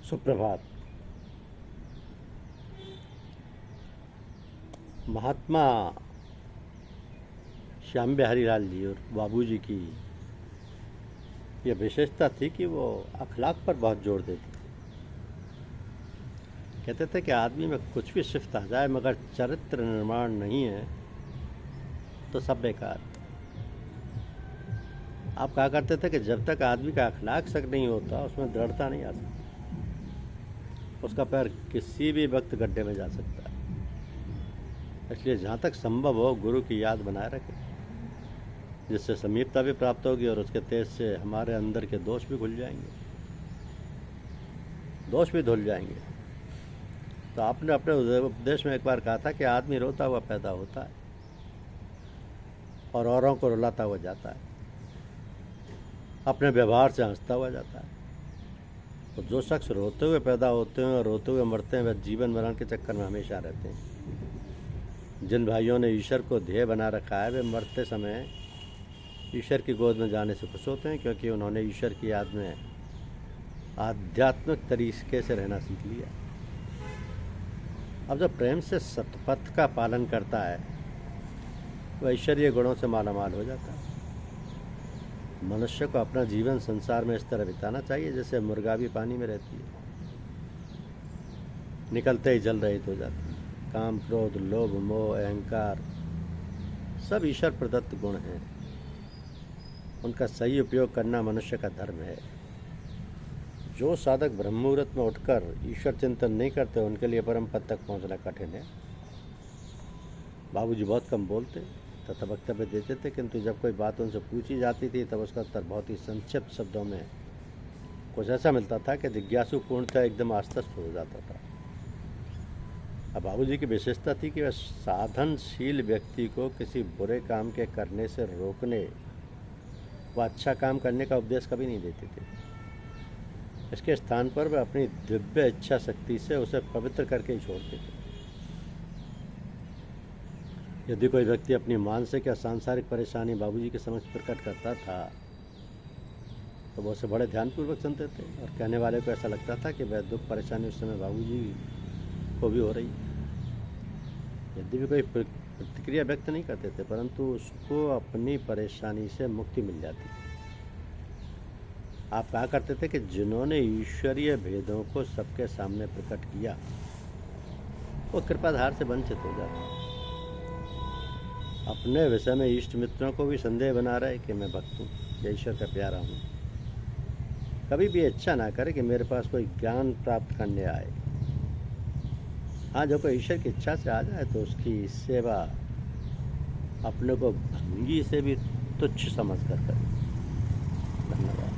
सुप्रभात। महात्मा श्याम बिहारी लाल जी और बाबूजी की यह विशेषता थी कि वो अखलाक पर बहुत जोर देते थे। कहते थे कि आदमी में कुछ भी सिफ्त आ जाए मगर चरित्र निर्माण नहीं है तो सब बेकार। आप कहा करते थे कि जब तक आदमी का अखलाक सक नहीं होता उसमें दृढ़ता नहीं आ सकती, उसका पैर किसी भी वक्त गड्ढे में जा सकता है। इसलिए जहाँ तक संभव हो गुरु की याद बनाए रखें, जिससे समीपता भी प्राप्त होगी और उसके तेज से हमारे अंदर के दोष भी धुल जाएंगे, तो आपने अपने उपदेश में एक बार कहा था कि आदमी रोता हुआ पैदा होता है और औरों को रुलाता हुआ जाता है, अपने व्यवहार से हंसता हुआ जाता है। तो जो शख्स रोते हुए पैदा होते हैं और रोते हुए मरते हैं वह जीवन मरण के चक्कर में हमेशा रहते हैं। जिन भाइयों ने ईश्वर को ध्येय बना रखा है वे मरते समय ईश्वर की गोद में जाने से खुश होते हैं, क्योंकि उन्होंने ईश्वर की याद में आध्यात्मिक तरीके से रहना सीख लिया। अब जब प्रेम से सतपथ का पालन करता है वह ईश्वरीय गुणों से मालामाल हो जाता है। मनुष्य को अपना जीवन संसार में इस तरह बिताना चाहिए जैसे मुर्गा भी पानी में रहती है, निकलते ही जल रहित हो जाती है। काम, क्रोध, लोभ, मोह, अहंकार सब ईश्वर प्रदत्त गुण हैं। उनका सही उपयोग करना मनुष्य का धर्म है। जो साधक ब्रह्म मुहूर्त में उठकर ईश्वर चिंतन नहीं करते उनके लिए परम पद तक पहुंचना कठिन है। बाबूजी बहुत कम बोलते तथा वक्तव्य देते थे, किंतु जब कोई बात उनसे पूछी जाती थी तब उसका उत्तर बहुत ही संक्षिप्त शब्दों में कुछ ऐसा मिलता था कि जिज्ञासु पूर्णतः एकदम आश्वस्त हो जाता था। अब बाबूजी की विशेषता थी कि वह साधनशील व्यक्ति को किसी बुरे काम के करने से रोकने व अच्छा काम करने का उपदेश कभी नहीं देते थे। इसके स्थान पर वह अपनी दिव्य इच्छा शक्ति से उसे पवित्र करके ही छोड़ते थे। यदि कोई व्यक्ति अपनी मानसिक या सांसारिक परेशानी बाबूजी के समक्ष प्रकट करता था तो वो उसे बड़े ध्यानपूर्वक सुनते थे और कहने वाले को ऐसा लगता था कि वह दुख परेशानी उस समय बाबूजी को भी हो रही है। यदि भी कोई प्रतिक्रिया व्यक्त नहीं करते थे परंतु उसको अपनी परेशानी से मुक्ति मिल जाती। आप कहा करते थे कि जिन्होंने ईश्वरीय भेदों को सबके सामने प्रकट किया वो कृपाधार से वंचित हो जाते। अपने विषय में इष्ट मित्रों को भी संदेह बना रहे कि मैं भक्त हूँ या ईश्वर का प्यारा हूँ। कभी भी इच्छा ना करे कि मेरे पास कोई ज्ञान प्राप्त करने आए। हाँ, जो कोई ईश्वर की इच्छा से आ जाए तो उसकी सेवा अपने को भंगी से भी तुच्छ समझ कर करें। धन्यवाद।